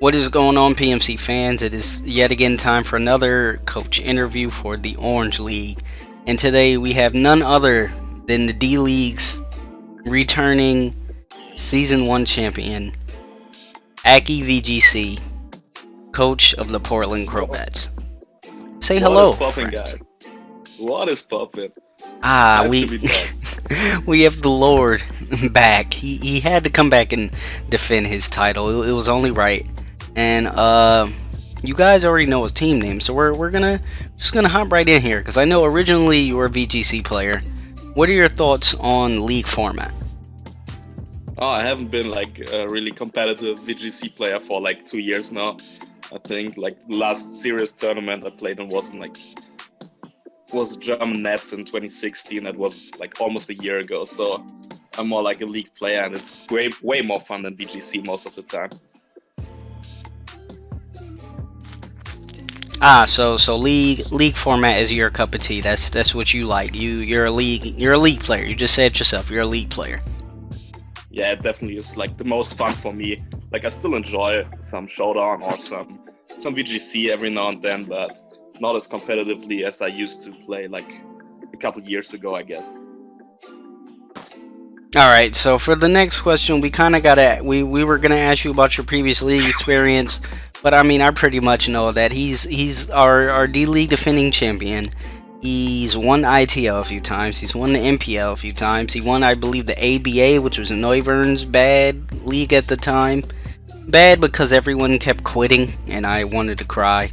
What is going on, PMC fans? It is yet again time for another coach interview for the Orange League. And today we have none other than the D League's returning Season 1 champion, Akki VGC, coach of the Portland Crowbats. Say hello. What is poppin', guys? What is poppin'? We have the Lord back. He had to come back and defend his title. It was only right. And you guys already know his team name, so we're just gonna hop right in here because I know originally you were a VGC player. What are your thoughts on league format? Oh, I haven't been like a really competitive VGC player for like 2 years now. I think like the last serious tournament I played in was German Nets in 2016. That was like almost a year ago. So I'm more like a league player, and it's way more fun than VGC most of the time. So league format is your cup of tea. That's what you like. You're a league player. You just said it yourself. You're a league player. Yeah, it definitely is like the most fun for me. Like I still enjoy some showdown or some VGC every now and then, but not as competitively as I used to play like a couple years ago, I guess. All right. So for the next question, we were gonna ask you about your previous league experience. But I mean, I pretty much know that he's our D League defending champion. He's won ITL a few times. He's won the MPL a few times. He won, I believe, the ABA, which was Neuvern's bad league at the time. Bad because everyone kept quitting, and I wanted to cry.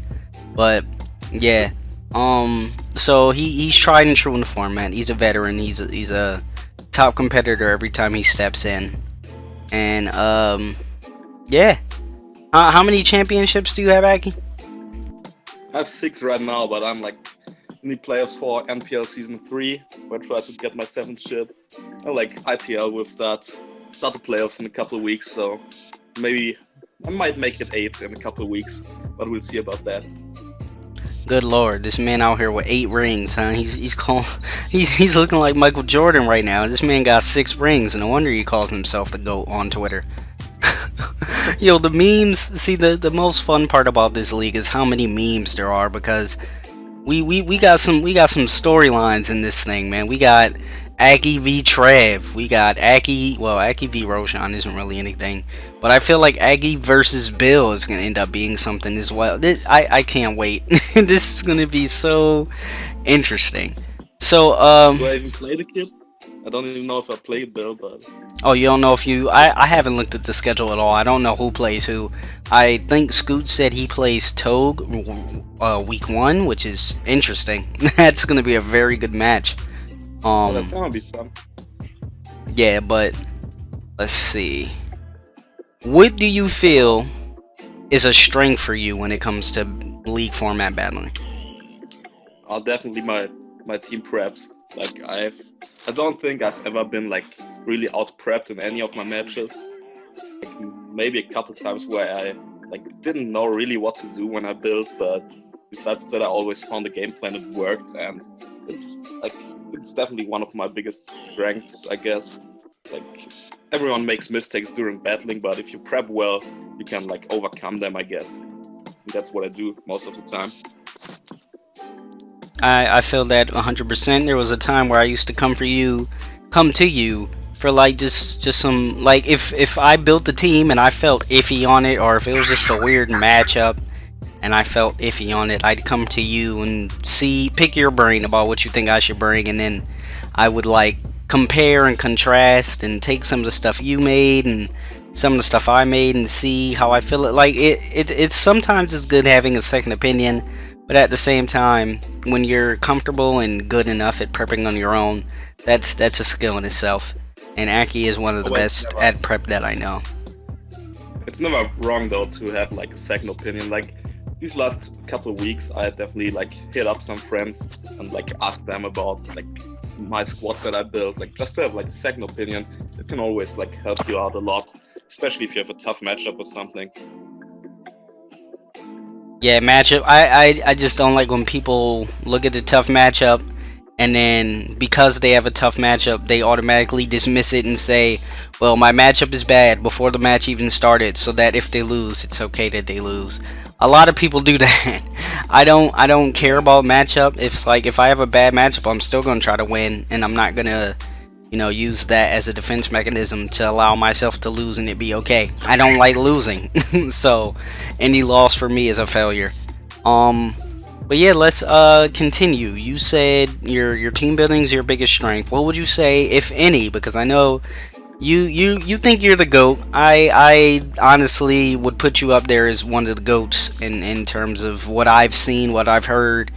But yeah, so he's tried and true in the format. He's a veteran. He's a top competitor every time he steps in, and yeah. How many championships do you have, Akki? I have 6 right now, but I'm like in the playoffs for NPL Season 3, where I try to get my 7th ship. And like ITL will start the playoffs in a couple of weeks, so maybe I might make it 8 in a couple of weeks, but we'll see about that. Good lord, this man out here with 8 rings, huh? He's looking like Michael Jordan right now. This man got 6 rings, and no wonder he calls himself the GOAT on Twitter. Yo, the memes. See, the most fun part about this league is how many memes there are, because we got some storylines in this thing, man. We got Akki v Trev. We got Akki v Roshan isn't really anything, but I feel like Akki versus Bill is gonna end up being something as well. I can't wait. This is gonna be so interesting. So do I even play the kid? I don't even know if I played Bill, but... Oh, you don't know if you... I haven't looked at the schedule at all. I don't know who plays who. I think Scoot said he plays Togue week 1, which is interesting. That's going to be a very good match. That's going to be fun. Yeah, but... Let's see. What do you feel is a strength for you when it comes to league format battling? Definitely my team preps. Like I don't think I've ever been like really out prepped in any of my matches. Like, maybe a couple times where I like didn't know really what to do when I built, but besides that, I always found the game plan that worked, and it's definitely one of my biggest strengths, I guess. Like everyone makes mistakes during battling, but if you prep well, you can like overcome them, I guess. And that's what I do most of the time. I feel that 100%. There was a time where I used to come to you for like just some, like if I built the team and I felt iffy on it, or if it was just a weird matchup and I felt iffy on it, I'd come to you and pick your brain about what you think I should bring, and then I would like compare and contrast and take some of the stuff you made and some of the stuff I made and see how I feel it. Like it's sometimes it's good having a second opinion. But at the same time, when you're comfortable and good enough at prepping on your own, that's a skill in itself. And Akki is one of the best at prep that I know. It's never wrong though to have like a second opinion. Like these last couple of weeks, I definitely like hit up some friends and like asked them about like my squads that I built. Like just to have like a second opinion, it can always like help you out a lot, especially if you have a tough matchup or something. Yeah, matchup. I just don't like when people look at the tough matchup and then because they have a tough matchup, they automatically dismiss it and say, "Well, my matchup is bad" before the match even started, so that if they lose, it's okay that they lose. A lot of people do that. I don't care about matchup. If like if I have a bad matchup, I'm still gonna try to win, and I'm not gonna use that as a defense mechanism to allow myself to lose and it be okay. I don't like losing, so any loss for me is a failure. Um, but yeah, let's continue. You said your team building is your biggest strength. What would you say, if any? Because I know you think you're the goat. I honestly would put you up there as one of the goats in terms of what I've seen, what I've heard,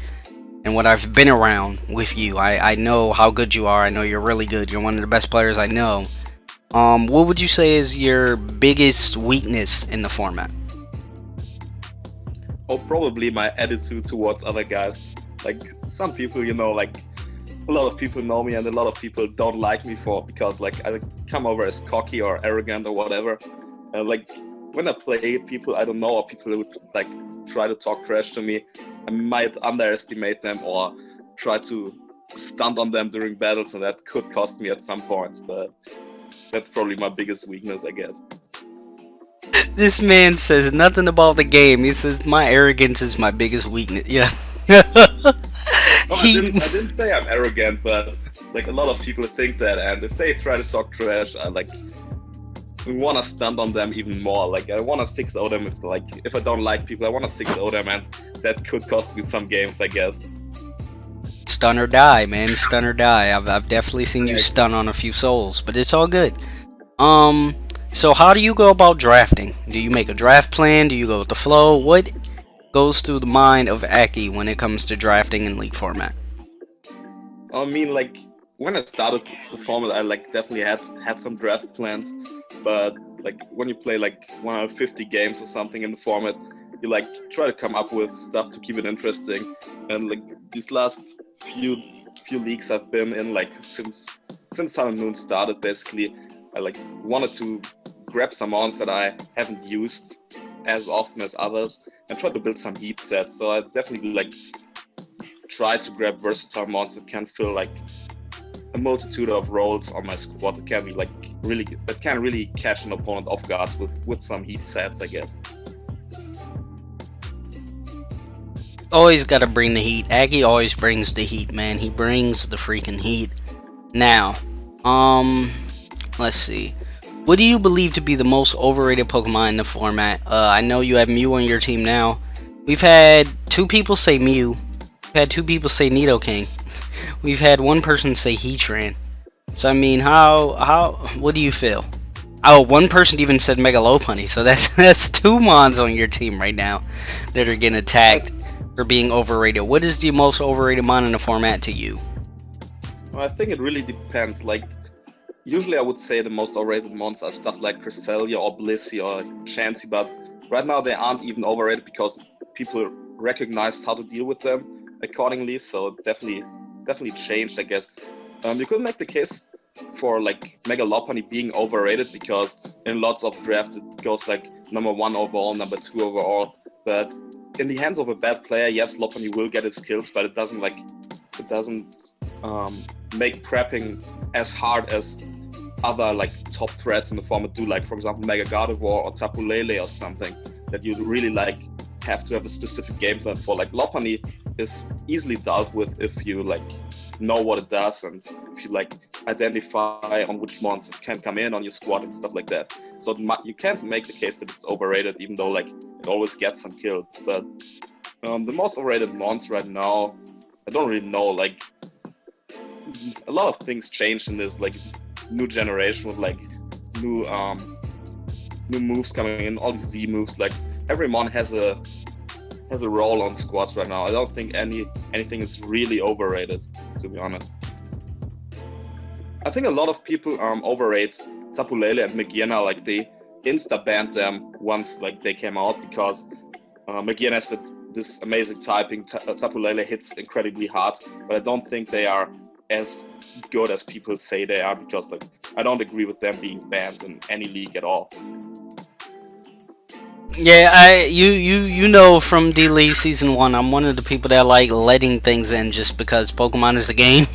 and what I've been around with you. I know how good you are. I know you're really good. You're one of the best players I know. What would you say is your biggest weakness in the format? Or probably my attitude towards other guys. Like some people, like a lot of people know me and a lot of people don't like me for because like I come over as cocky or arrogant or whatever. Like when I play people I don't know or people who would like try to talk trash to me, I might underestimate them or try to stunt on them during battles, and that could cost me at some points. But that's probably my biggest weakness, I guess. This man says nothing about the game. He says my arrogance is my biggest weakness. Yeah. No, I he didn't say I'm arrogant, but like a lot of people think that, and if they try to talk trash, I like want to stunt on them even more. Like I want to 6-0 them if I don't like people, I want to 6-0 them, and that could cost me some games, I guess. stun or die, man. Stun or die. I've definitely seen you Yeah, stun on a few souls, but it's all good. Um, so how do you go about drafting? Do you make a draft plan? Do you go with the flow? What goes through the mind of Akki when it comes to drafting in league format? I mean, like when I started the format, I like definitely had some draft plans, but like when you play like 150 games or something in the format, you like try to come up with stuff to keep it interesting. And like these last few leagues I've been in, like since Sun and Moon started, basically, I like wanted to grab some mons that I haven't used as often as others and try to build some heat sets. So I definitely like try to grab versatile mons that can fill like a multitude of roles on my squad that can be like that can really catch an opponent off guard with some heat sets, I guess. Always gotta bring the heat. Aggie always brings the heat, man. He brings the freaking heat. Now, let's see. What do you believe to be the most overrated Pokemon in the format? I know you have Mew on your team now. We've had two people say Mew. We've had two people say Nidoking. We've had one person say Heatran. So I mean, what do you feel? Oh, one person even said Megalopunny. So that's two Mons on your team right now that are getting attacked for being overrated. What is the most overrated Mon in the format to you? Well, I think it really depends. Like usually I would say the most overrated mons are stuff like Cresselia or Blissey or Chansey, but right now they aren't even overrated because people recognized how to deal with them accordingly. So definitely changed, I guess. You could make the case for like Mega Lopunny being overrated because in lots of draft it goes like number 1 overall, number 2 overall. But in the hands of a bad player, yes, Lopunny will get its kills, but it doesn't make prepping as hard as other like top threats in the format do, like for example Mega Gardevoir or Tapu Lele or something that you really like have to have a specific game plan for. Like Lopunny is easily dealt with if you like know what it does and if you like identify on which mons it can come in on your squad and stuff like that. So you can't make the case that it's overrated, even though like it always gets some kills. But the most overrated mons right now, I don't really know. Like a lot of things changed in this like new generation with like new moves coming in, all these Z moves. Like every mon has a role on squads right now. I don't think anything is really overrated, to be honest. I think a lot of people overrate Tapu Lele and Magearna. Like they insta banned them once like they came out because Magearna has this amazing typing. Tapu Lele hits incredibly hard, but I don't think they are as good as people say they are, because like I don't agree with them being banned in any league at all. Yeah, you know from D League season one, I'm one of the people that like letting things in just because Pokemon is a game,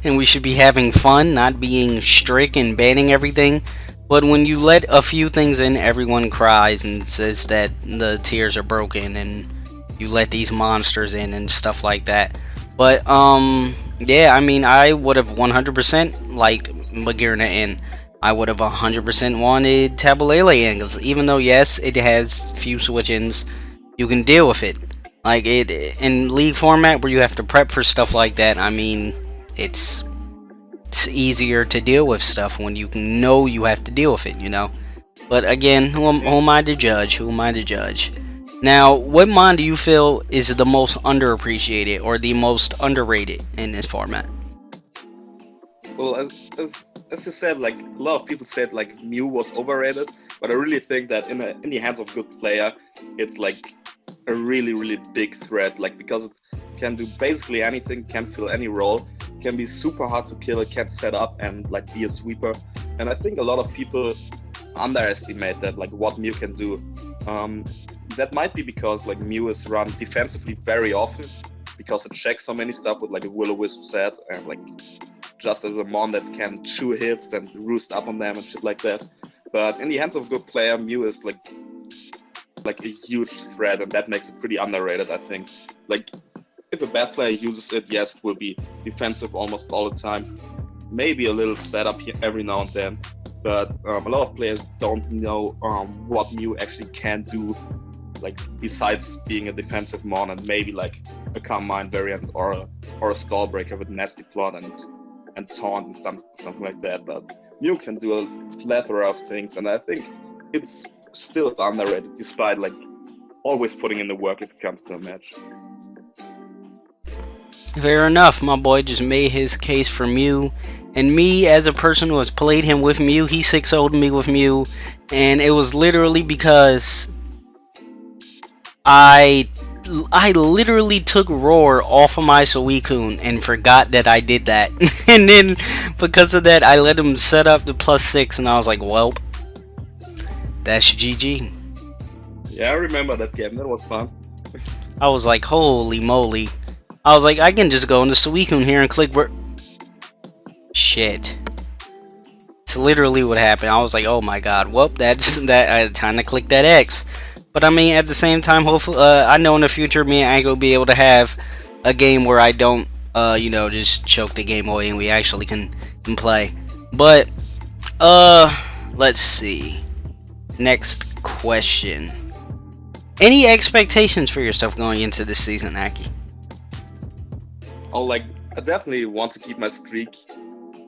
and we should be having fun, not being strict and banning everything. But when you let a few things in, everyone cries and says that the tiers are broken, and you let these monsters in and stuff like that. But yeah, I mean, I would have 100% liked Magearna in. I would have 100% wanted Tabalele in, 'cause even though yes, it has few switch-ins, you can deal with it. Like it in league format where you have to prep for stuff like that. I mean, it's it's easier to deal with stuff when you know you have to deal with it. But again, who am I to judge? Who am I to judge? Now, what mon do you feel is the most underappreciated or the most underrated in this format? Well, as you said, like a lot of people said, like Mew was overrated, but I really think that in the hands of a good player, it's like a really big threat. Like because it can do basically anything, can fill any role, can be super hard to kill, it can set up and like be a sweeper. And I think a lot of people underestimate that, like what Mew can do. That might be because like Mew is run defensively very often because it checks so many stuff with like a Will-O-Wisp set and like just as a mon that can chew hits and roost up on them and shit like that. But in the hands of a good player, Mew is like a huge threat, and that makes it pretty underrated, I think. Like if a bad player uses it, yes, it will be defensive almost all the time. Maybe a little setup here every now and then, but a lot of players don't know what Mew actually can do, like besides being a defensive mon and maybe like a Calm Mind variant or a stall breaker with nasty plot and taunt and something like that. But Mew can do a plethora of things, and I think it's still underrated despite like always putting in the work if it comes to a match. Fair enough. My boy just made his case for Mew. And me, as a person who has played him with Mew, he 6-0'd me with Mew. And it was literally because I literally took Roar off of my Suicune and forgot that I did that. And then because of that, I let him set up the +6, and I was like, well, that's GG. Yeah, I remember that game. That was fun. I was like, holy moly. I was like, I can just go into Suicune here and click shit. It's literally what happened. I was like, oh my god, well, that's that. I had time to click that X. But I mean, at the same time, hopefully, I know in the future, me and Anko will be able to have a game where I don't, just choke the game away and we actually can play. But, let's see. Next question. Any expectations for yourself going into this season, Akki? Oh, like I definitely want to keep my streak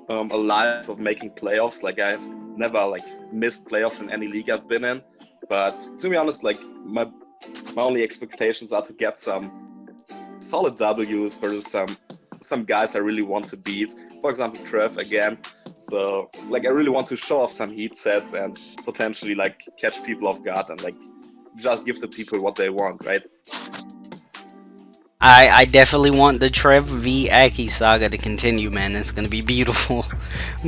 alive of making playoffs. Like I've never like missed playoffs in any league I've been in. But to be honest, like my only expectations are to get some solid W's versus some guys I really want to beat. For example, Trev again. So like I really want to show off some heat sets and potentially like catch people off guard and like just give the people what they want, right? I definitely want the Trev v Akki saga to continue, man. It's gonna be beautiful.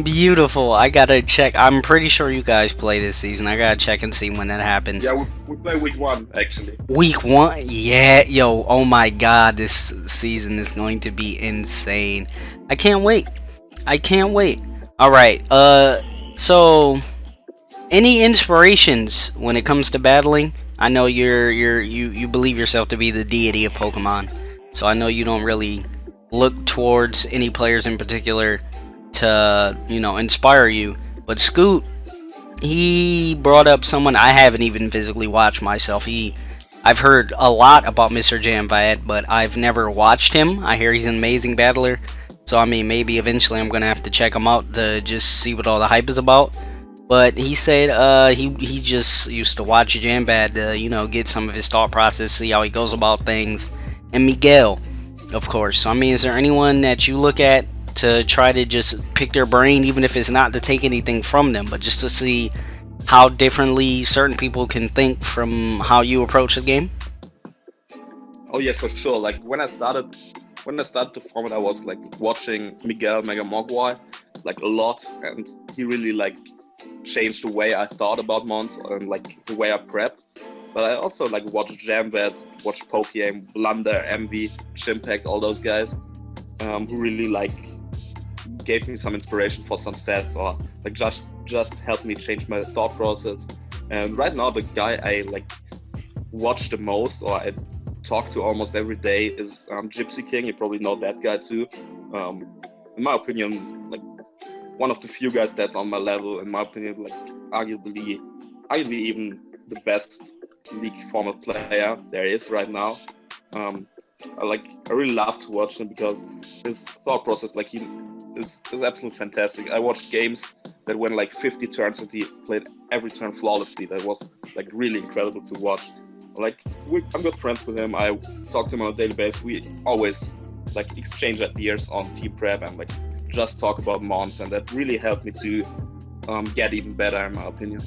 Beautiful. I gotta check. I'm pretty sure you guys play this season. I gotta check and see when that happens. Yeah, we play week 1 actually. Week 1? Yeah, yo, oh my god, this season is going to be insane. I can't wait. I can't wait. Alright, so any inspirations when it comes to battling? I know you believe yourself to be the deity of Pokemon, so I know you don't really look towards any players in particular to, inspire you. But Scoot, he brought up someone I haven't even physically watched myself. I've heard a lot about Mr. Jamvad, but I've never watched him. I hear he's an amazing battler, so I mean, maybe eventually I'm gonna have to check him out to just see what all the hype is about. But he said he just used to watch Jamvad to, get some of his thought process, see how he goes about things. And Miguel, of course. So, I mean, is there anyone that you look at to try to just pick their brain, even if it's not to take anything from them, but just to see how differently certain people can think from how you approach the game? Oh yeah, for sure. Like when I started the format, I was like watching Miguel Mega Mogwai like a lot, and he really like changed the way I thought about mons and like the way I prepped. But I also like watch Jamvet, watch Pokegame, Blunder, Envy, Chimpact, all those guys who really like gave me some inspiration for some sets or like just helped me change my thought process. And right now the guy I like watch the most or I talk to almost every day is Gypsy King. You probably know that guy too. In my opinion, like one of the few guys that's on my level. In my opinion, like arguably even the best league format player there is right now. I really love to watch him because his thought process, like he is absolutely fantastic. I watched games that went like 50 turns and he played every turn flawlessly. That was like really incredible to watch. Like I'm good friends with him. I talk to him on a daily basis. We always like exchange ideas on team prep and like just talk about mons, and that really helped me to get even better in my opinion.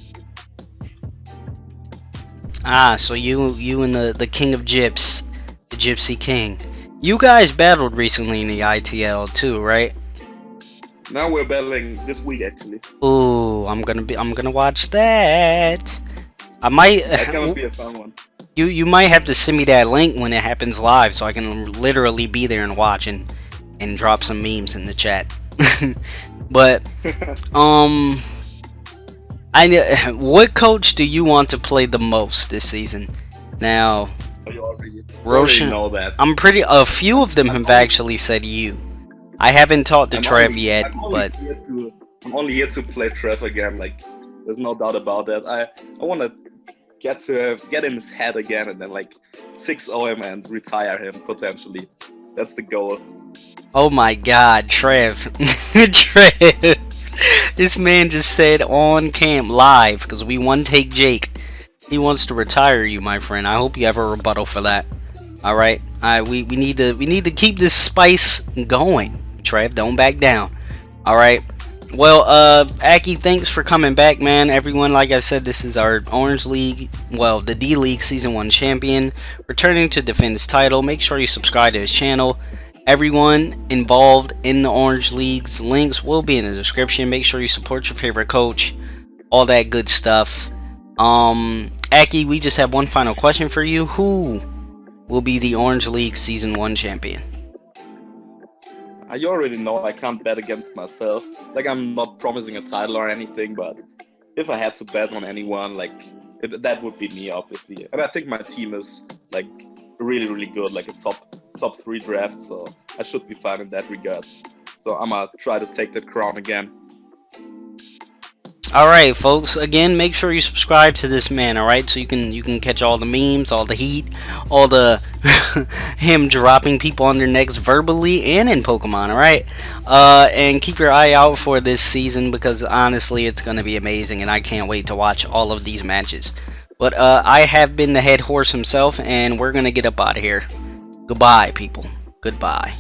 Ah, so you and the king of gyps, the Gypsy King. You guys battled recently in the ITL too, right? Now we're battling this week actually. Ooh, I'm gonna watch that. I might. That can be a fun one. You might have to send me that link when it happens live, so I can literally be there and watch and drop some memes in the chat. But what coach do you want to play the most this season? Now, You already Roshan, know that. a few of them have actually said you. I haven't talked to Trev yet, but I'm only here to play Trev again. Like, there's no doubt about that. I want to get in his head again and then like 6-0 him and retire him potentially. That's the goal. oh my God, Trev, Trev. This man just said on camp live because we one take Jake. He wants to retire you, my friend. I hope you have a rebuttal for that. All right, we need to keep this spice going. Trev, don't back down. All right. Well, Akki, thanks for coming back, man. Everyone, like I said, this is our Orange League, well, the D League Season 1 champion, returning to defend his title. Make sure you subscribe to his channel. Everyone involved in the Orange League's links will be in the description. Make sure you support your favorite coach. All that good stuff. Akki, we just have one final question for you. Who will be the Orange League Season 1 champion? You already know I can't bet against myself. Like, I'm not promising a title or anything, but if I had to bet on anyone, like, that would be me, obviously. And I think my team is, like, really, really good, like a top 3 draft, so I should be fine in that regard. So I'm gonna try to take that crown again. Alright, folks, again, make sure you subscribe to this man, alright, so you can catch all the memes, all the heat, all the him dropping people on their necks verbally and in Pokemon, alright? And keep your eye out for this season, because honestly it's gonna be amazing and I can't wait to watch all of these matches. But I have been the head horse himself, and we're gonna get up out of here. Goodbye, people. Goodbye.